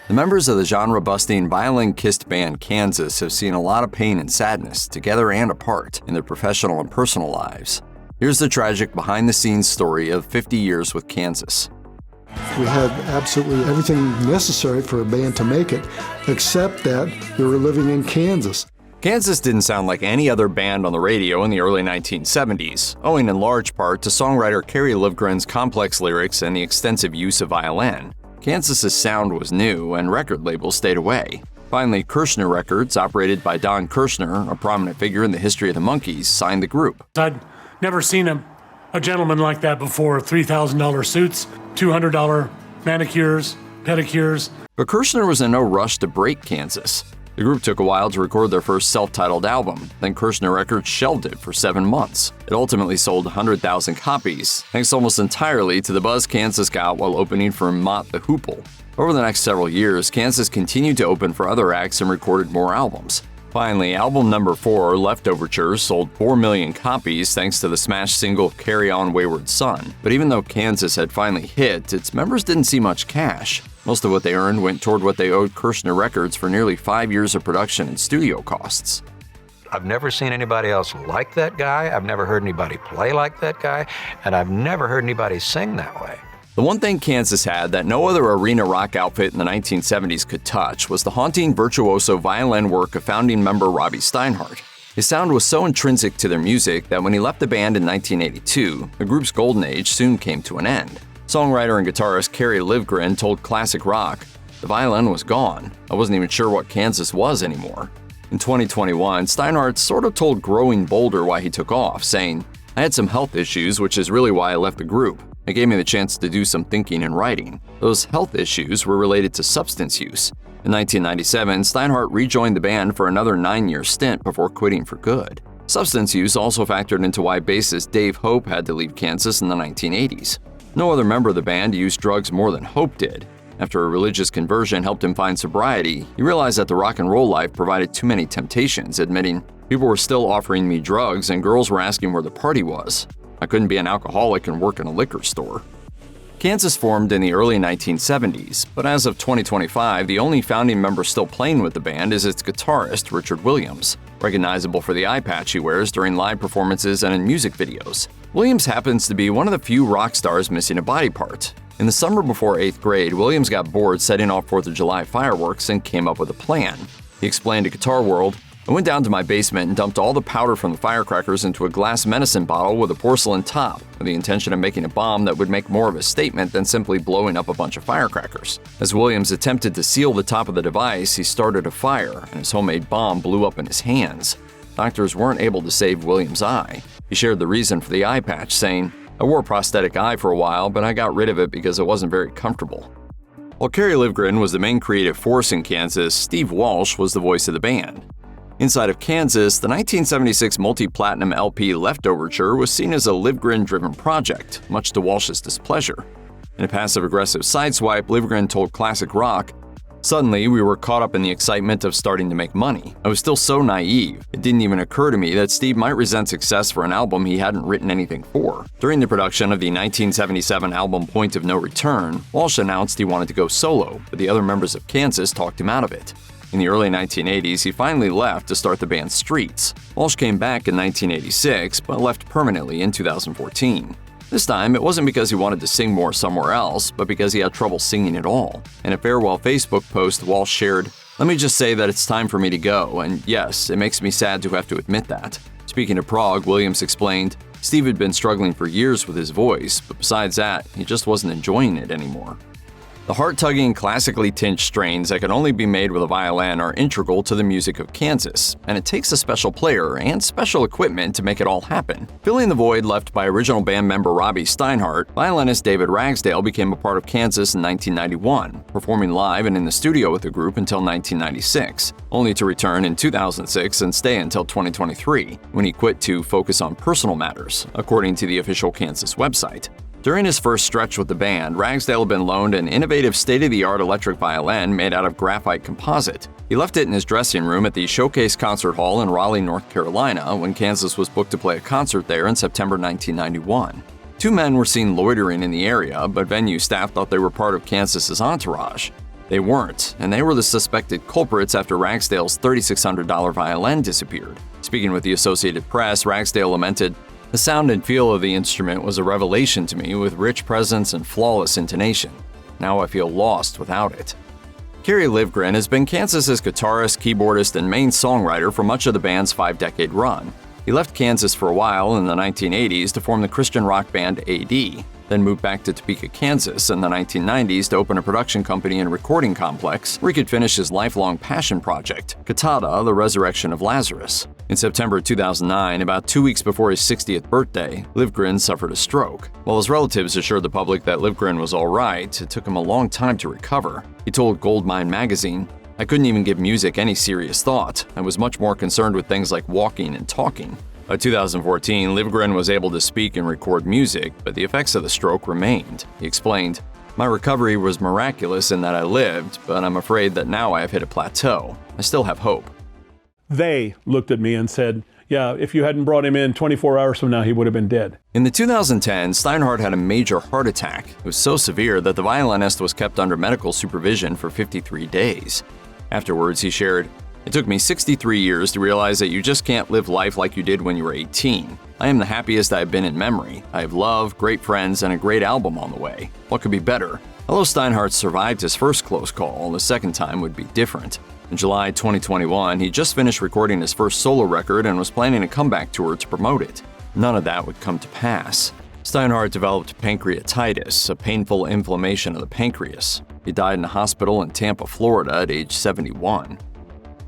The members of the genre-busting violin-kissed band Kansas have seen a lot of pain and sadness, together and apart, in their professional and personal lives. Here's the tragic behind-the-scenes story of 50 years with Kansas. We had absolutely everything necessary for a band to make it, except that we were living in Kansas. Kansas didn't sound like any other band on the radio in the early 1970s, owing in large part to songwriter Kerry Livgren's complex lyrics and the extensive use of violin. Kansas's sound was new, and record labels stayed away. Finally, Kirshner Records, operated by Don Kirshner, a prominent figure in the history of the Monkees, signed the group. I'd never seen a gentleman like that before. $3,000 suits, $200 manicures, pedicures. But Kirshner was in no rush to break Kansas. The group took a while to record their first self-titled album, then Kirshner Records shelved it for 7 months. It ultimately sold 100,000 copies, thanks almost entirely to the buzz Kansas got while opening for Mott the Hoople. Over the next several years, Kansas continued to open for other acts and recorded more albums. Finally, album number 4, Leftoverture, sold 4 million copies thanks to the smash single Carry On Wayward Son. But even though Kansas had finally hit, its members didn't see much cash. Most of what they earned went toward what they owed Kirshner Records for nearly 5 years of production and studio costs. I've never seen anybody else like that guy, I've never heard anybody play like that guy, and I've never heard anybody sing that way. The one thing Kansas had that no other arena rock outfit in the 1970s could touch was the haunting virtuoso violin work of founding member Robby Steinhardt. His sound was so intrinsic to their music that when he left the band in 1982, the group's golden age soon came to an end. Songwriter and guitarist Kerry Livgren told Classic Rock, "The violin was gone. I wasn't even sure what Kansas was anymore." In 2021, Steinhardt sort of told Growing Bolder why he took off, saying, "I had some health issues, which is really why I left the group. It gave me the chance to do some thinking and writing. Those health issues were related to substance use." In 1997, Steinhardt rejoined the band for another 9-year stint before quitting for good. Substance use also factored into why bassist Dave Hope had to leave Kansas in the 1980s. No other member of the band used drugs more than Hope did. After a religious conversion helped him find sobriety, he realized that the rock and roll life provided too many temptations, admitting, "People were still offering me drugs and girls were asking where the party was. I couldn't be an alcoholic and work in a liquor store." Kansas formed in the early 1970s, but as of 2025, the only founding member still playing with the band is its guitarist, Richard Williams, recognizable for the eyepatch he wears during live performances and in music videos. Williams happens to be one of the few rock stars missing a body part. In the summer before 8th grade, Williams got bored setting off 4th of July fireworks and came up with a plan. He explained to Guitar World, "I went down to my basement and dumped all the powder from the firecrackers into a glass medicine bottle with a porcelain top, with the intention of making a bomb that would make more of a statement than simply blowing up a bunch of firecrackers. As Williams attempted to seal the top of the device, he started a fire, and his homemade bomb blew up in his hands. Doctors weren't able to save Williams' eye. He shared the reason for the eye patch, saying, "I wore a prosthetic eye for a while, but I got rid of it because it wasn't very comfortable." While Kerry Livgren was the main creative force in Kansas, Steve Walsh was the voice of the band. Inside of Kansas, the 1976 multi-platinum LP Leftoverture was seen as a Livgren-driven project, much to Walsh's displeasure. In a passive-aggressive sideswipe, Livgren told Classic Rock, "Suddenly, we were caught up in the excitement of starting to make money. I was still so naive. It didn't even occur to me that Steve might resent success for an album he hadn't written anything for." During the production of the 1977 album Point of No Return, Walsh announced he wanted to go solo, but the other members of Kansas talked him out of it. In the early 1980s, he finally left to start the band Streets. Walsh came back in 1986, but left permanently in 2014. This time, it wasn't because he wanted to sing more somewhere else, but because he had trouble singing at all. In a farewell Facebook post, Walsh shared, "Let me just say that it's time for me to go, and yes, it makes me sad to have to admit that." Speaking of Prague, Williams explained, "Steve had been struggling for years with his voice, but besides that, he just wasn't enjoying it anymore." The heart-tugging, classically tinged strains that can only be made with a violin are integral to the music of Kansas, and it takes a special player and special equipment to make it all happen. Filling the void left by original band member Robby Steinhardt, violinist David Ragsdale became a part of Kansas in 1991, performing live and in the studio with the group until 1996, only to return in 2006 and stay until 2023, when he quit to focus on personal matters, according to the official Kansas website. During his first stretch with the band, Ragsdale had been loaned an innovative state-of-the-art electric violin made out of graphite composite. He left it in his dressing room at the Showcase Concert Hall in Raleigh, North Carolina, when Kansas was booked to play a concert there in September 1991. 2 men were seen loitering in the area, but venue staff thought they were part of Kansas's entourage. They weren't, and they were the suspected culprits after Ragsdale's $3,600 violin disappeared. Speaking with the Associated Press, Ragsdale lamented, "The sound and feel of the instrument was a revelation to me with rich presence and flawless intonation. Now I feel lost without it." Kerry Livgren has been Kansas's guitarist, keyboardist, and main songwriter for much of the band's 5-decade run. He left Kansas for a while in the 1980s to form the Christian rock band AD, then moved back to Topeka, Kansas in the 1990s to open a production company and recording complex where he could finish his lifelong passion project, Cantata, The Resurrection of Lazarus. In September 2009, about 2 weeks before his 60th birthday, Livgren suffered a stroke. While his relatives assured the public that Livgren was all right, it took him a long time to recover. He told Goldmine magazine, "I couldn't even give music any serious thought. I was much more concerned with things like walking and talking." By 2014, Livgren was able to speak and record music, but the effects of the stroke remained. He explained, "My recovery was miraculous in that I lived, but I'm afraid that now I have hit a plateau. I still have hope." They looked at me and said, "Yeah, if you hadn't brought him in 24 hours from now, he would have been dead." In the 2010s, Steinhardt had a major heart attack. It was so severe that the violinist was kept under medical supervision for 53 days. Afterwards, he shared, "It took me 63 years to realize that you just can't live life like you did when you were 18. I am the happiest I have been in memory. I have love, great friends, and a great album on the way. What could be better?" Although Steinhardt survived his first close call, the second time would be different. In July 2021, he just finished recording his first solo record and was planning a comeback tour to promote it. None of that would come to pass. Steinhardt developed pancreatitis, a painful inflammation of the pancreas. He died in a hospital in Tampa, Florida at age 71.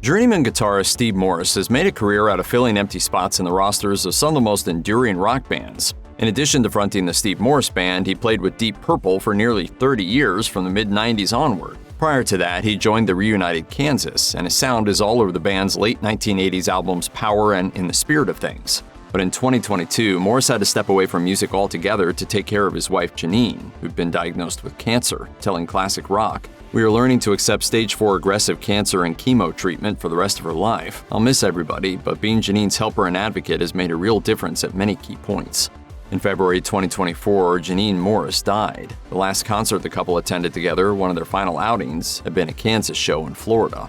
Journeyman guitarist Steve Morse has made a career out of filling empty spots in the rosters of some of the most enduring rock bands. In addition to fronting the Steve Morse Band, he played with Deep Purple for nearly 30 years from the mid-90s onward. Prior to that, he joined the reunited Kansas, and his sound is all over the band's late 1980s albums Power and In the Spirit of Things. But in 2022, Morse had to step away from music altogether to take care of his wife Janine, who'd been diagnosed with cancer, telling Classic Rock, "We are learning to accept stage 4 aggressive cancer and chemo treatment for the rest of her life. I'll miss everybody, but being Janine's helper and advocate has made a real difference at many key points." In February 2024, Janine Morris died. The last concert the couple attended together, one of their final outings, had been a Kansas show in Florida.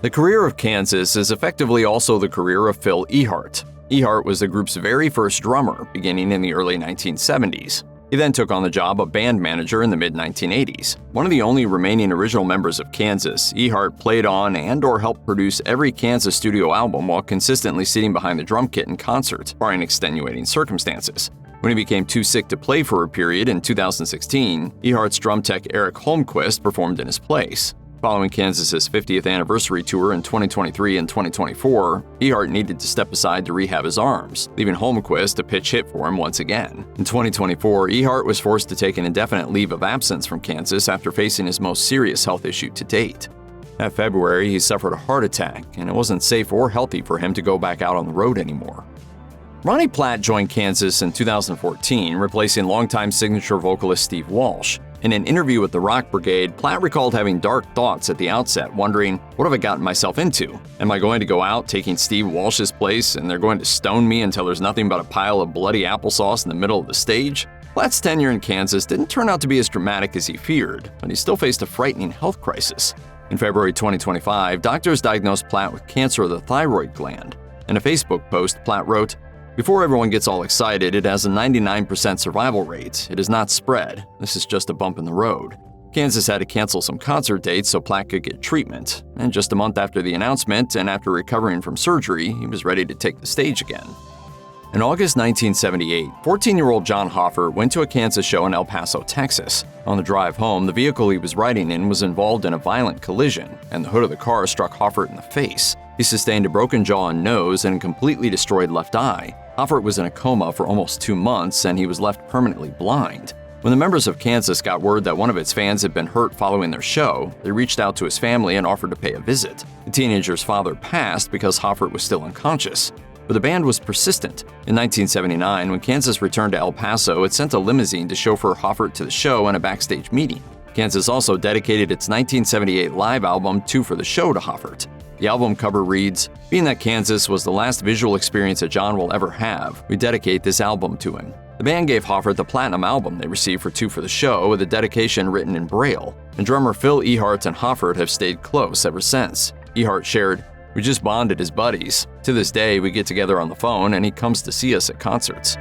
The career of Kansas is effectively also the career of Phil Ehart. Ehart was the group's very first drummer, beginning in the early 1970s. He then took on the job of band manager in the mid-1980s. One of the only remaining original members of Kansas, Ehart played on and/or helped produce every Kansas studio album while consistently sitting behind the drum kit in concert, barring extenuating circumstances. When he became too sick to play for a period in 2016, Ehart's drum tech Eric Holmquist performed in his place. Following Kansas's 50th anniversary tour in 2023 and 2024, Ehart needed to step aside to rehab his arms, leaving Holmquist a pitch hit for him once again. In 2024, Ehart was forced to take an indefinite leave of absence from Kansas after facing his most serious health issue to date. That February, he suffered a heart attack, and it wasn't safe or healthy for him to go back out on the road anymore. Ronnie Platt joined Kansas in 2014, replacing longtime signature vocalist Steve Walsh. In an interview with the Rock Brigade, Platt recalled having dark thoughts at the outset, wondering, "What have I gotten myself into? Am I going to go out taking Steve Walsh's place and they're going to stone me until there's nothing but a pile of bloody applesauce in the middle of the stage?" Platt's tenure in Kansas didn't turn out to be as dramatic as he feared, but he still faced a frightening health crisis. In February 2025, doctors diagnosed Platt with cancer of the thyroid gland. In a Facebook post, Platt wrote, "Before everyone gets all excited, it has a 99% survival rate. It is not spread. This is just a bump in the road." Kansas had to cancel some concert dates so Platt could get treatment. And just a month after the announcement and after recovering from surgery, he was ready to take the stage again. In August 1978, 14-year-old John Hoffert went to a Kansas show in El Paso, Texas. On the drive home, the vehicle he was riding in was involved in a violent collision, and the hood of the car struck Hoffert in the face. He sustained a broken jaw and nose and a completely destroyed left eye. Hoffert was in a coma for almost 2 months, and he was left permanently blind. When the members of Kansas got word that one of its fans had been hurt following their show, they reached out to his family and offered to pay a visit. The teenager's father passed because Hoffert was still unconscious. But the band was persistent. In 1979, when Kansas returned to El Paso, it sent a limousine to chauffeur Hoffert to the show and a backstage meeting. Kansas also dedicated its 1978 live album, Two for the Show, to Hoffert. The album cover reads, "Being that Kansas was the last visual experience that John will ever have, we dedicate this album to him." The band gave Hoffert the platinum album they received for Two for the Show with a dedication written in Braille, and drummer Phil Ehart and Hoffert have stayed close ever since. Ehart shared, "We just bonded as buddies. To this day, we get together on the phone and he comes to see us at concerts."